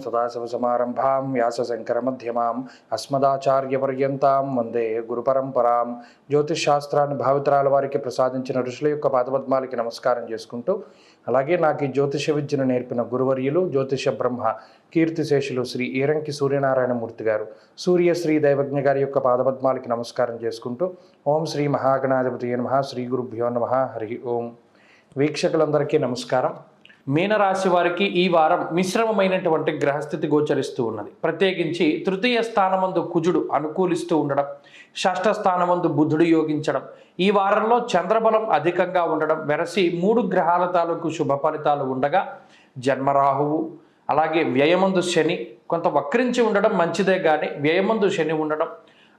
సదాశివసమారంభాం వ్యాసశంకరమధ్యమాం అస్మదాచార్యపర్యంతాం వందే గురుపరంపరాం. జ్యోతిషాస్త్రాన్ని భావితరాల వారికి ప్రసాదించిన ఋషుల యొక్క పాదపద్మాలకి నమస్కారం చేసుకుంటూ, అలాగే నాకు ఈ జ్యోతిష విద్యను నేర్పిన గురువర్యులు జ్యోతిష బ్రహ్మ కీర్తిశేషులు శ్రీ ఈరంకి సూర్యనారాయణమూర్తి గారు, సూర్యశ్రీ దైవజ్ఞ గారి యొక్క పాదపద్మాలకి నమస్కారం చేసుకుంటూ, ఓం శ్రీ మహాగణాధిపతి నమః, శ్రీ గురుభ్యో నమః, హరి ఓం. వీక్షకులందరికీ నమస్కారం. మీనరాశి వారికి ఈ వారం మిశ్రమమైనటువంటి గ్రహస్థితి గోచరిస్తూ ఉన్నది. ప్రత్యేకించి తృతీయ స్థానమందు కుజుడు అనుకూలిస్తూ ఉండడం, షష్ఠ స్థానమందు బుధుడు యోగించడం, ఈ వారంలో చంద్రబలం అధికంగా ఉండడం, వెరసి 3 గ్రహాల తాలూకు శుభ ఫలితాలు ఉండగా జన్మరాహువు, అలాగే వ్యయమందు శని కొంత వక్రించి ఉండడం మంచిదే, కానీ వ్యయమందు శని ఉండడం,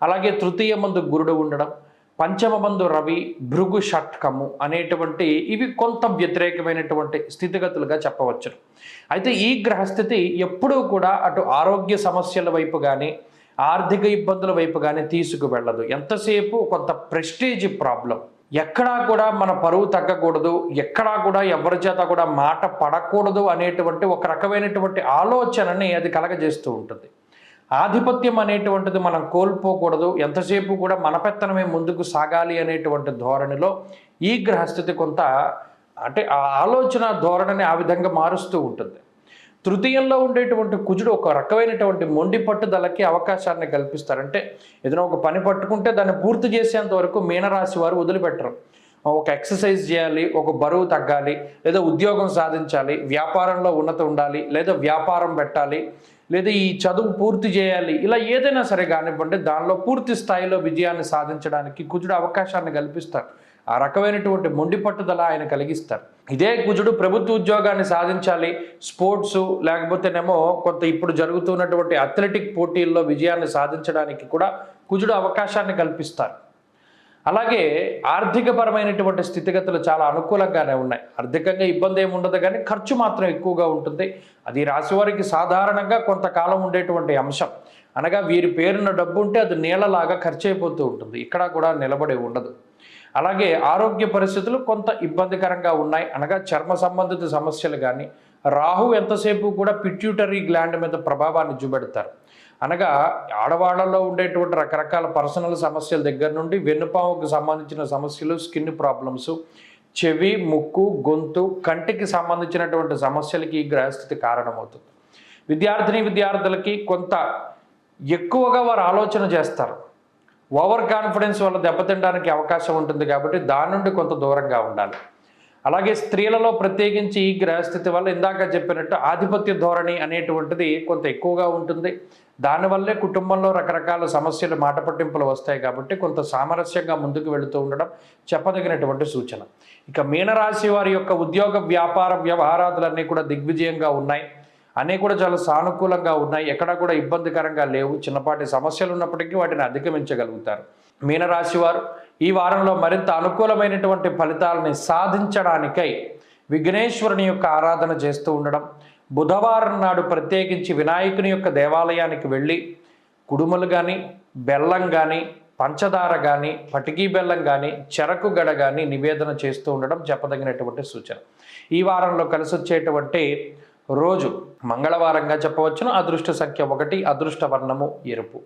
అలాగే తృతీయమందు గురుడు ఉండడం, పంచమమందు రవి, భృగు షట్కము అనేటువంటి ఇవి కొంత వ్యతిరేకమైనటువంటి స్థితిగతులుగా చెప్పవచ్చు. అయితే ఈ గ్రహస్థితి ఎప్పుడూ కూడా అటు ఆరోగ్య సమస్యల వైపు కానీ ఆర్థిక ఇబ్బందుల వైపు కానీ తీసుకువెళ్ళదు. ఎంతసేపు కొంత ప్రెస్టీజ్ ప్రాబ్లం, ఎక్కడా కూడా మన పరువు తగ్గకూడదు, ఎక్కడా కూడా ఎవరి చేత కూడా మాట పడకూడదు అనేటువంటి ఒక రకమైనటువంటి ఆలోచనని అది కలగజేస్తూ ఉంటుంది. ఆధిపత్యం అనేటువంటిది మనం కోల్పోకూడదు, ఎంతసేపు కూడా మన పెత్తనమే ముందుకు సాగాలి అనేటువంటి ధోరణిలో ఈ గ్రహస్థితి కొంత అంటే ఆ ఆలోచన ధోరణిని ఆ విధంగా మారుస్తూ ఉంటుంది. తృతీయంలో ఉండేటువంటి కుజుడు ఒక రకమైనటువంటి మొండి పట్టుదలకి అవకాశాన్ని కల్పిస్తారంటే ఏదైనా ఒక పని పట్టుకుంటే దాన్ని పూర్తి చేసేంత వరకు మీనరాశి వారు వదిలిపెట్టరు. ఒక ఎక్సర్సైజ్ చేయాలి, ఒక బరువు తగ్గాలి, లేదా ఉద్యోగం సాధించాలి, వ్యాపారంలో ఉన్నతి ఉండాలి, లేదా వ్యాపారం పెట్టాలి, లేదా ఈ చదువు పూర్తి చేయాలి, ఇలా ఏదైనా సరే కానివ్వండి దానిలో పూర్తి స్థాయిలో విజయాన్ని సాధించడానికి కుజుడు అవకాశాన్ని కల్పిస్తారు. ఆ రకమైనటువంటి మొండి పట్టుదల ఆయన కలిగిస్తారు. ఇదే కుజుడు ప్రభుత్వ ఉద్యోగాన్ని సాధించాలి, స్పోర్ట్స్ లేకపోతేనేమో కొంత ఇప్పుడు జరుగుతున్నటువంటి అథ్లెటిక్ పోటీల్లో విజయాన్ని సాధించడానికి కూడా కుజుడు అవకాశాన్ని కల్పిస్తారు. అలాగే ఆర్థికపరమైనటువంటి స్థితిగతులు చాలా అనుకూలంగానే ఉన్నాయి. ఆర్థికంగా ఇబ్బంది ఏమి ఉండదు, కానీ ఖర్చు మాత్రం ఎక్కువగా ఉంటుంది. అది రాశివారికి సాధారణంగా కొంతకాలం ఉండేటువంటి అంశం. అనగా వీరి పేరున డబ్బు ఉంటే అది నీళ్ళలాగా ఖర్చు అయిపోతూ ఉంటుంది, ఇక్కడ కూడా నిలబడి ఉండదు. అలాగే ఆరోగ్య పరిస్థితులు కొంత ఇబ్బందికరంగా ఉన్నాయి. అనగా చర్మ సంబంధిత సమస్యలు కానీ, రాహు ఎంతసేపు కూడా పిట్యూటరీ గ్లాండ్ మీద ప్రభావాన్ని చూపెడతారు. అనగా ఆడవాళ్లలో ఉండేటువంటి రకరకాల పర్సనల్ సమస్యల దగ్గర నుండి వెన్నుపాముకు సంబంధించిన సమస్యలు, స్కిన్ ప్రాబ్లమ్స్, చెవి, ముక్కు, గొంతు, కంటికి సంబంధించినటువంటి సమస్యలకి ఈ గ్రహస్థితి కారణమవుతుంది. విద్యార్థులకి కొంత ఎక్కువగా వారు ఆలోచన చేస్తారు. ఓవర్ కాన్ఫిడెన్స్ వల్ల దెబ్బతినడానికి అవకాశం ఉంటుంది, కాబట్టి దాని నుండి కొంత దూరంగా ఉండాలి. అలాగే స్త్రీలలో ప్రత్యేకించి ఈ గ్రహస్థితి వల్ల ఇందాక చెప్పినట్టు ఆధిపత్య ధోరణి అనేటువంటిది కొంత ఎక్కువగా ఉంటుంది. దానివల్లే కుటుంబంలో రకరకాల సమస్యలు, మాట పట్టింపులు వస్తాయి, కాబట్టి కొంత సామరస్యంగా ముందుకు వెళుతూ ఉండడం చెప్పదగినటువంటి సూచన. ఇక మీనరాశి వారి యొక్క ఉద్యోగ వ్యాపార వ్యవహారాదులన్నీ కూడా దిగ్విజయంగా ఉన్నాయి, అన్నీ కూడా చాలా సానుకూలంగా ఉన్నాయి, ఎక్కడా కూడా ఇబ్బందికరంగా లేవు. చిన్నపాటి సమస్యలు ఉన్నప్పటికీ వాటిని అధిగమించగలుగుతారు. మీనరాశి వారు ఈ వారంలో మరింత అనుకూలమైనటువంటి ఫలితాలని సాధించడానికై విఘ్నేశ్వరుని యొక్క ఆరాధన చేస్తూ ఉండడం, బుధవారం నాడు ప్రత్యేకించి వినాయకుని యొక్క దేవాలయానికి వెళ్ళి కుడుములు కానీ, బెల్లం కానీ, పంచదార కానీ, పటికీ బెల్లం కానీ, చెరకు గడ కానీ నివేదన చేస్తూ ఉండడం చెప్పదగినటువంటి సూచన. ఈ వారంలో కలిసి వచ్చేటువంటి రోజు మంగళవారంగా చెప్పవచ్చును. అదృష్ట సంఖ్య 1, అదృష్ట వర్ణము ఎరుపు.